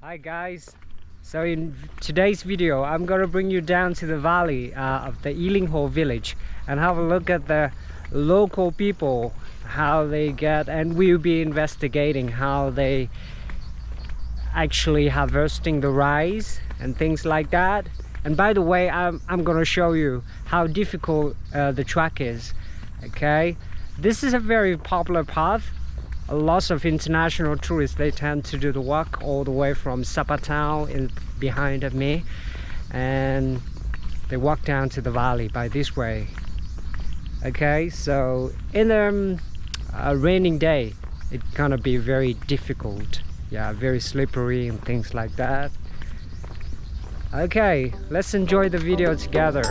Hi guys, so in today's video I'm gonna bring you down to the valley of the Linh Ho village and have a look at the local people, how they get, and we'll be investigating how they actually harvesting the rice and things like that. And by the way, I'm gonna show you how difficult the track is. Okay, this is a very popular path. Lots of international tourists, they tend to do the walk all the way from Sapa town behind of me, and they walk down to the valley by this way. Okay, so in a raining day it's gonna be very difficult, very slippery and things like that. Okay, let's enjoy the video together.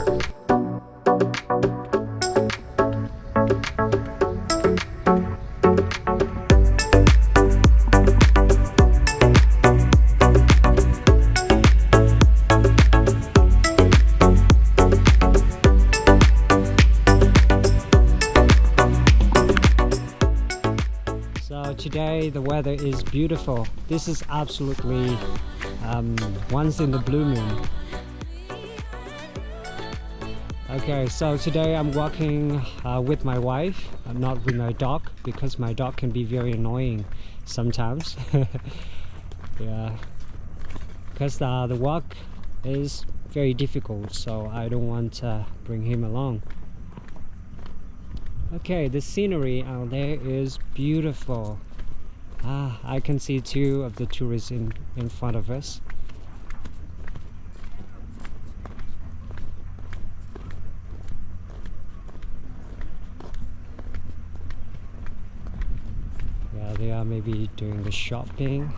Today the weather is beautiful. This is absolutely once in the blue moon. Okay, so today I'm walking with my wife. I'm not with my dog because my dog can be very annoying sometimes. Yeah, because the walk is very difficult, so I don't want to bring him along. Okay, the scenery out there is beautiful. I can see two of the tourists in front of us. Yeah, they are maybe doing the shopping.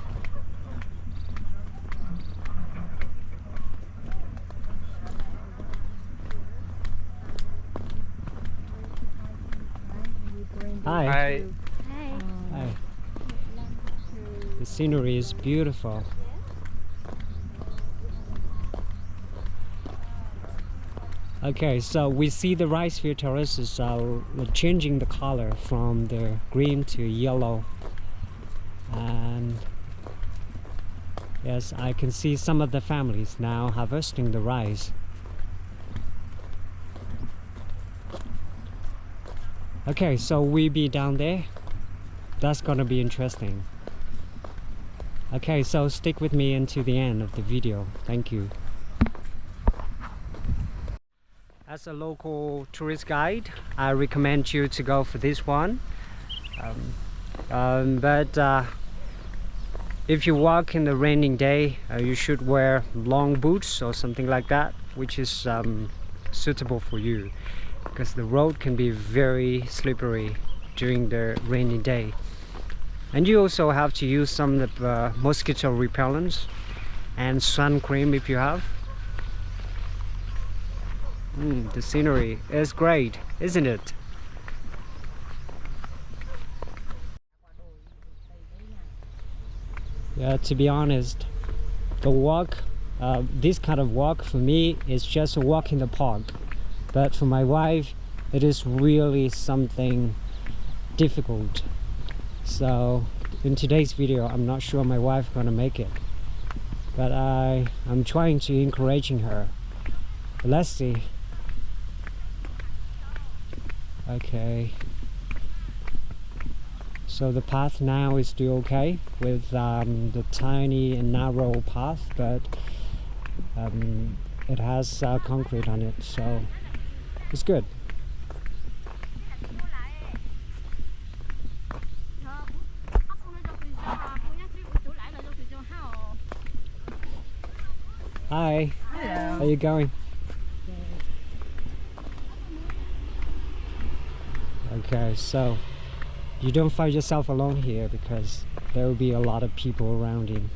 Hi. Hi. Hi. The scenery is beautiful. Okay, so we see the rice field terraces are changing the color from the green to yellow. And yes, I can see some of the families now harvesting the rice. Okay, so we'll be down there. That's gonna be interesting. Okay, so stick with me until the end of the video. Thank you. As a local tourist guide, I recommend you to go for this one. But if you walk in the raining day, you should wear long boots or something like that, which is suitable for you, because the road can be very slippery during the rainy day. And you also have to use some of the mosquito repellents and sun cream if you have. The scenery is great, isn't it? Yeah, to be honest, the walk, this kind of walk for me is just a walk in the park. But for my wife, it is really something difficult. So in today's video, I'm not sure my wife gonna make it, but I'm trying to encouraging her. But let's see. Okay, so the path now is still okay with the tiny and narrow path, but it has concrete on it, so it's good. Hi. Hello. How are you going? Okay, so you don't find yourself alone here because there will be a lot of people around you.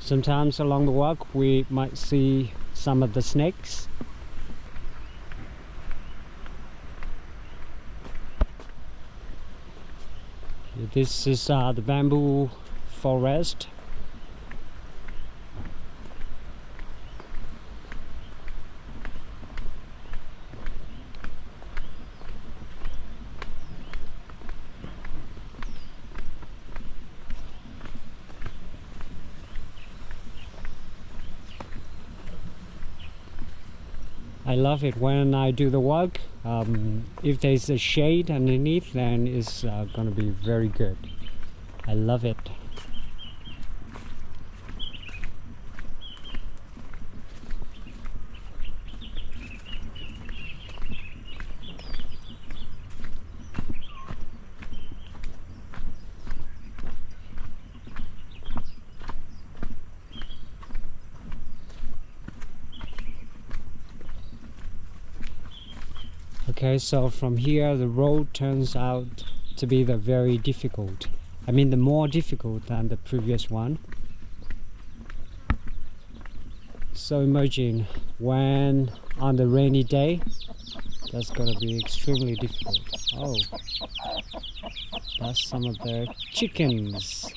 Sometimes along the walk we might see some of the snakes. This is the bamboo forest. I love it when I do the walk. If there's a shade underneath, then it's gonna be very good. I love it. Okay, so from here the road turns out to be the very difficult. I mean the more difficult than the previous one. So imagine when on the rainy day, that's gonna be extremely difficult. Oh, that's some of the chickens.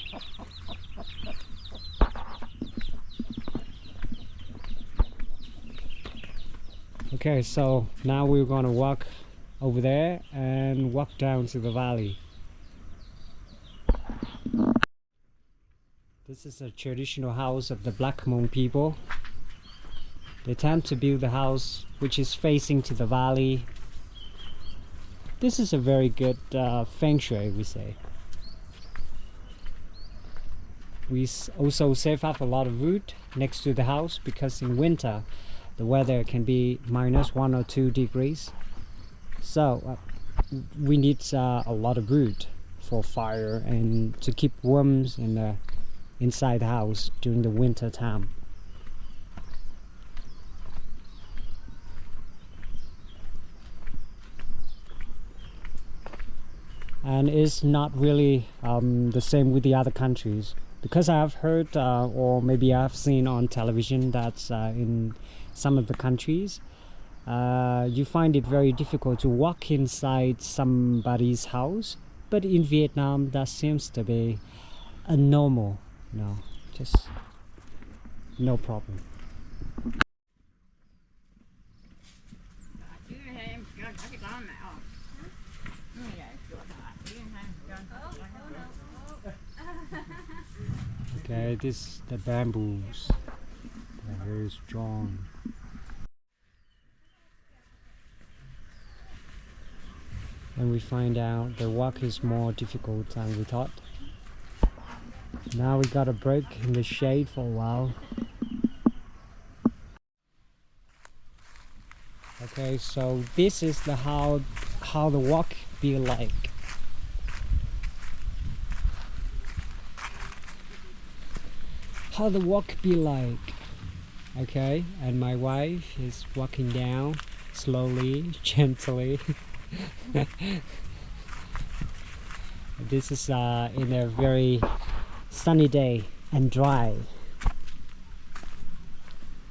Okay, so now we're gonna walk over there and walk down to the valley. This is a traditional house of the Black Hmong people. They tend to build the house which is facing to the valley. This is a very good feng shui, we say. We also save up a lot of wood next to the house because in winter the weather can be -1 or 2 degrees. So we need a lot of wood for fire and to keep warm inside the house during the winter time. And it's not really the same with the other countries, because I have heard or maybe I've seen on television that in some of the countries you find it very difficult to walk inside somebody's house, but in Vietnam that seems to be a normal, just no problem. Okay, the bamboos are very strong. And we find out the walk is more difficult than we thought. Now we got a break in the shade for a while. Okay, so this is how the walk be like. How the walk be like. Okay, and my wife is walking down slowly, gently. This is in a very sunny day and dry.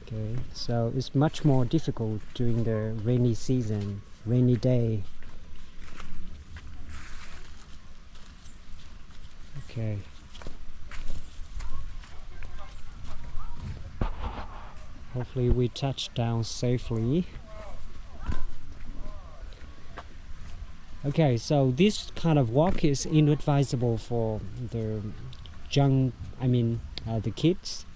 Okay, so it's much more difficult during the rainy season, rainy day. Okay. Hopefully we touch down safely. Okay, so this kind of walk is inadvisable for the the kids.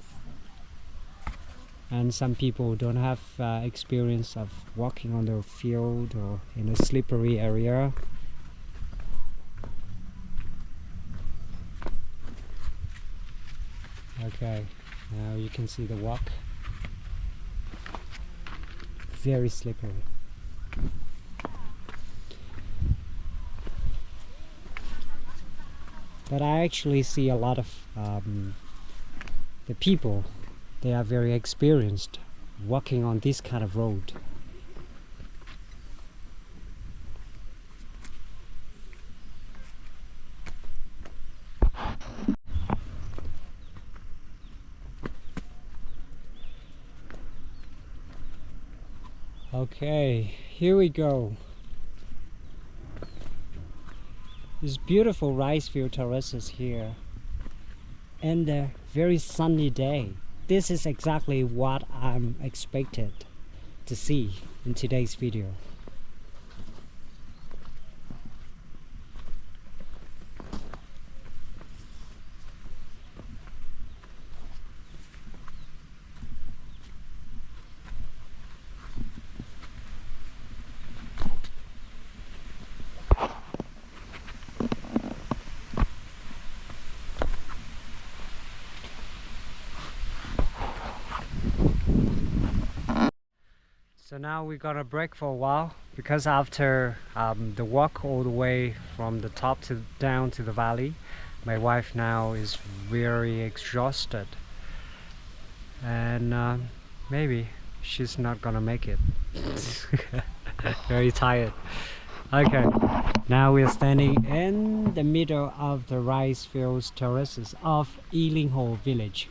And some people don't have experience of walking on the field or in a slippery area. Okay, now you can see the walk. Very slippery. But I actually see a lot of the people, they are very experienced walking on this kind of road. Okay, here we go. These beautiful rice field terraces here, and a very sunny day. This is exactly what I'm expected to see in today's video. So now we're gonna break for a while, because after the walk all the way from the top to down to the valley, my wife now is very exhausted, and maybe she's not gonna make it. Very tired. Okay, now we're standing in the middle of the rice fields terraces of Linh Ho village.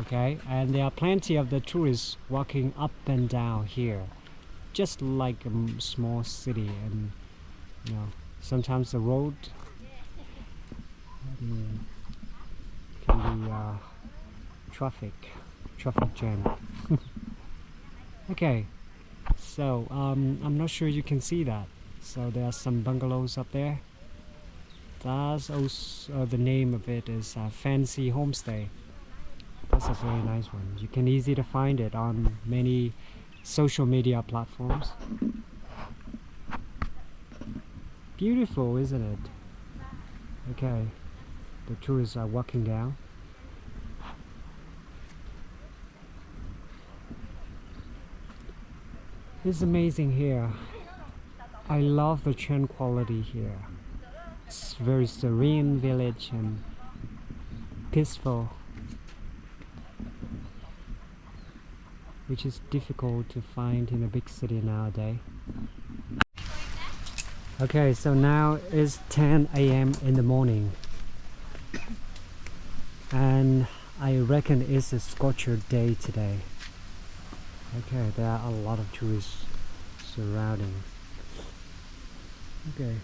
Okay, and there are plenty of the tourists walking up and down here, just like a small city. And you know, sometimes the road can be traffic jam. Okay, so I'm not sure you can see that. So there are some bungalows up there. That's also the name of it is Fancy Homestay. That's a very nice one. You can easily find it on many social media platforms. Beautiful, isn't it? Okay, the tourists are walking down. It's amazing here. I love the tranquility here. It's very serene village and peaceful, which is difficult to find in a big city nowadays. Okay, so now it's 10 a.m. in the morning, and I reckon it's a scorcher day today. Okay, there are a lot of tourists surrounding. Okay,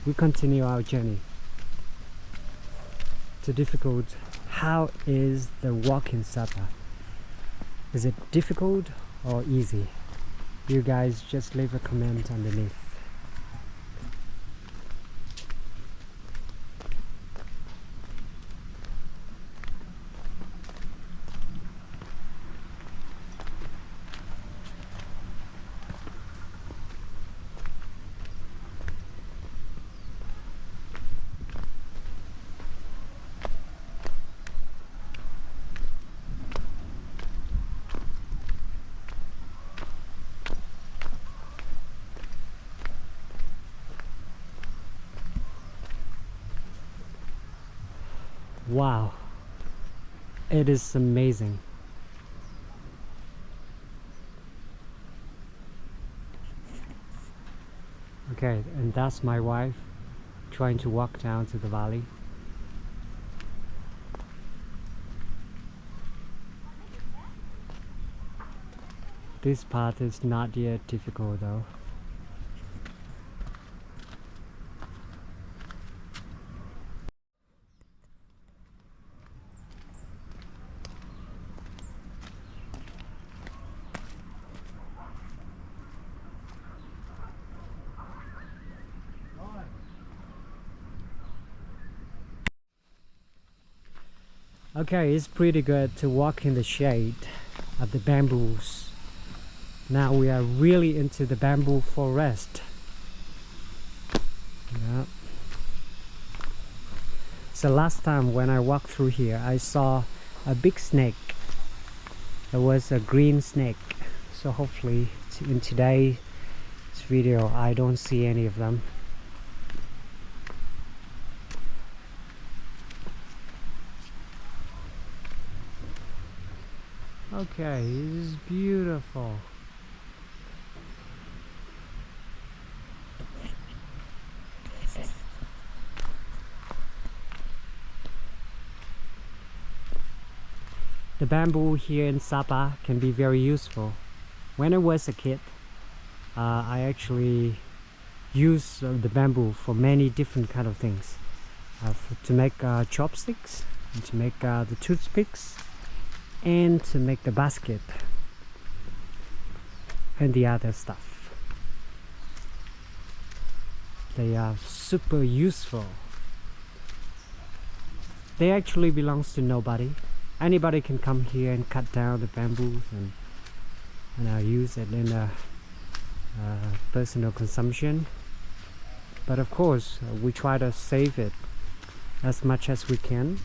we continue our journey. It's difficult. How is the walk in Sapa? Is it difficult or easy? You guys just leave a comment underneath. Wow, it is amazing. Okay, and that's my wife trying to walk down to the valley. This part is not yet difficult though. Okay, it's pretty good to walk in the shade of the bamboos. Now we are really into the bamboo forest. Yeah. So last time when I walked through here, I saw a big snake. It was a green snake. So hopefully in today's video I don't see any of them. Okay, this is beautiful. The bamboo here in Sapa can be very useful. When I was a kid, I actually use the bamboo for many different kind of things, to make chopsticks, and to make the toothpicks, and to make the basket and the other stuff. They are super useful. They actually belongs to nobody. Anybody can come here and cut down the bamboos and use it in a personal consumption. But of course, we try to save it as much as we can.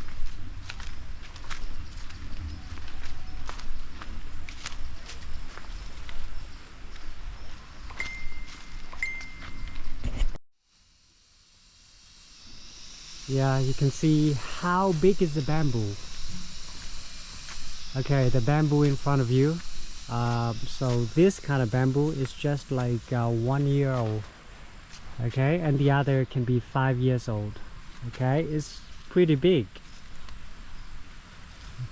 Yeah, you can see how big is the bamboo. Okay, the bamboo in front of you. So this kind of bamboo is just like 1 year old. Okay, and the other can be 5 years old. Okay, it's pretty big.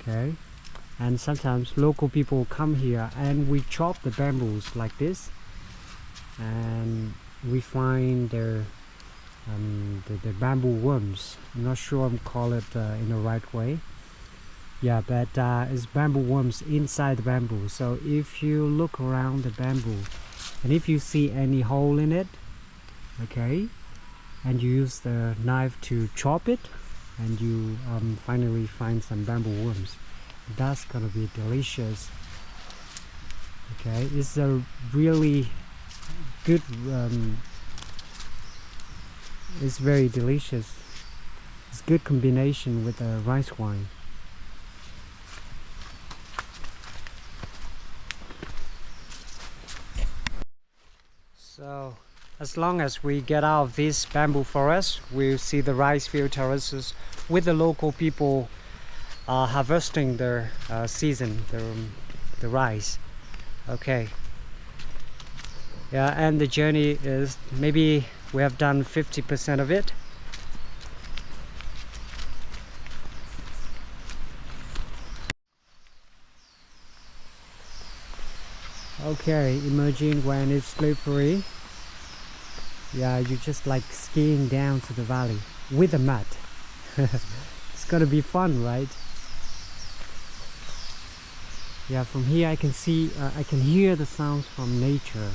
Okay, and sometimes local people come here and we chop the bamboos like this, and we find the bamboo worms. I'm not sure I'm call it in the right way. Yeah, but it's bamboo worms inside the bamboo. So if you look around the bamboo and if you see any hole in it, okay, and you use the knife to chop it, and you finally find some bamboo worms, that's gonna be delicious. Okay, it's a really good, it's very delicious. It's good combination with the rice wine. So as long as we get out of this bamboo forest, we'll see the rice field terraces with the local people harvesting their season, the rice. Okay. Yeah, and the journey is maybe we have done 50% of it. Okay, imagine when it's slippery. Yeah, you just like skiing down to the valley with a mat. It's gonna be fun, right? Yeah, from here I can see, I can hear the sounds from nature.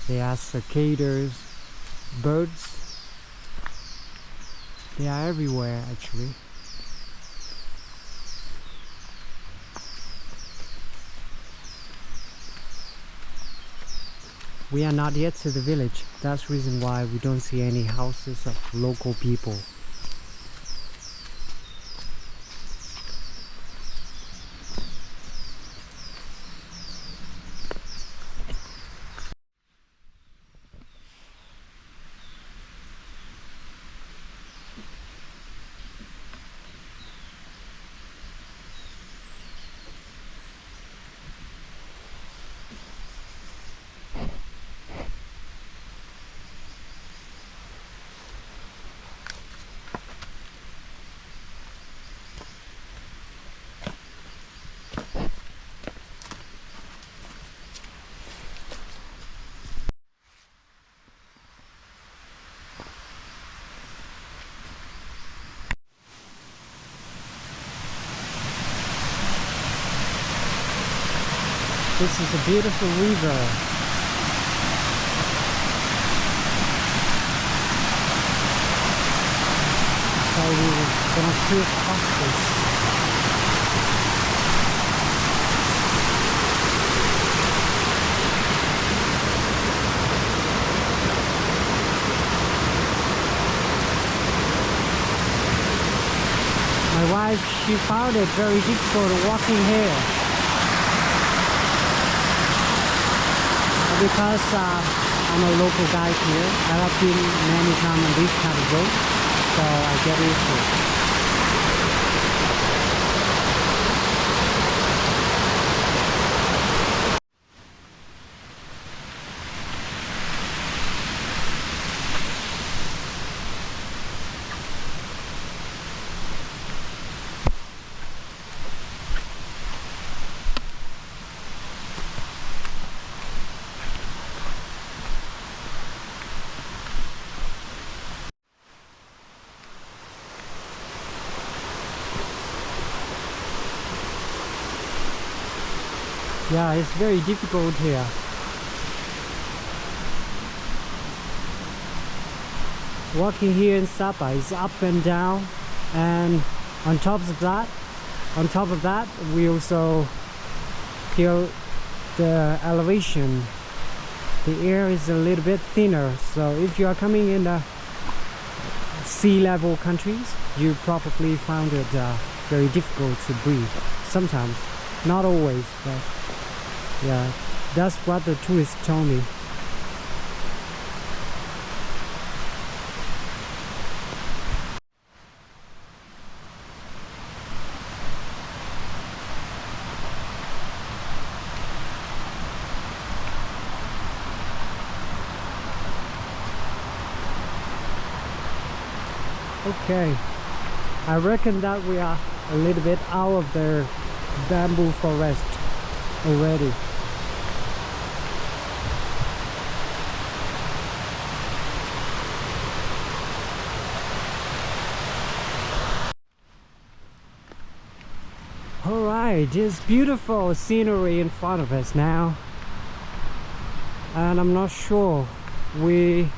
There are cicadas, birds. They are everywhere actually. We are not yet to the village. That's the reason why we don't see any houses of local people. This is a beautiful river. So we're gonna cruise past this. My wife, she found it very difficult walking here. Because I'm a local guide here, I have been many times on this kind of road, so I get used to it. Yeah, it's very difficult here. Walking here in Sapa is up and down, and on top of that, we also feel the elevation. The air is a little bit thinner, so if you are coming in the sea level countries, you probably found it very difficult to breathe. Sometimes, not always, but yeah, that's what the tourists told me. Okay, I reckon that we are a little bit out of the bamboo forest already. Alright, this beautiful scenery in front of us now, and I'm not sure we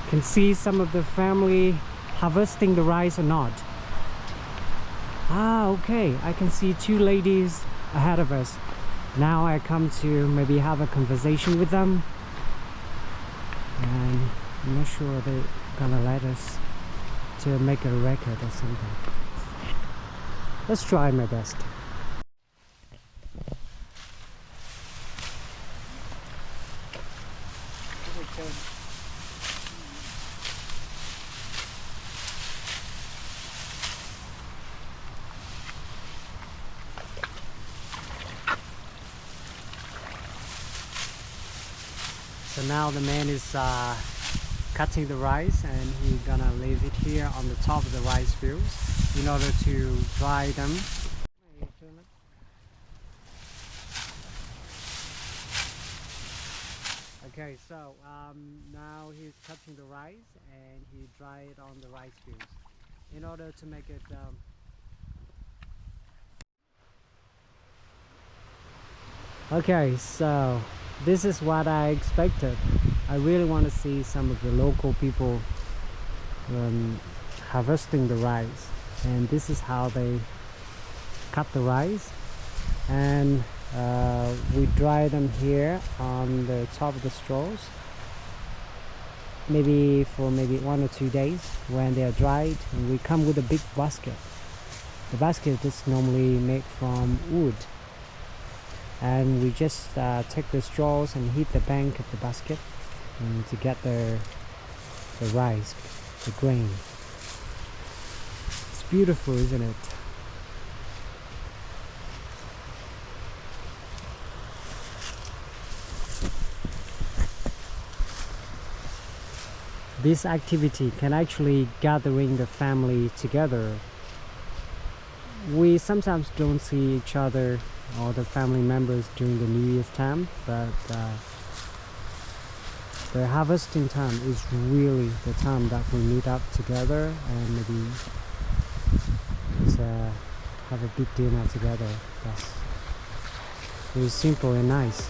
can see some of the family harvesting the rice or not. Ah, okay, I can see two ladies ahead of us. Now I come to maybe have a conversation with them, and I'm not sure they're gonna let us to make a record or something. Let's try my best. So now the man is cutting the rice, and he's gonna leave it here on the top of the rice fields in order to dry them. Okay, so now he's cutting the rice and he dry it on the rice fields in order to make it Okay, so this is what I expected. I really want to see some of the local people harvesting the rice, and this is how they cut the rice, and we dry them here on the top of the straws, maybe for 1 or 2 days. When they are dried, and we come with a big basket. The basket is normally made from wood, and we just take the straws and hit the bank of the basket to get the rice, the grain. It's beautiful, isn't it? This activity can actually gathering the family together. We sometimes don't see each other or the family members during the New Year's time, but the harvesting time is really the time that we meet up together and maybe have a big dinner together. That's very simple and nice.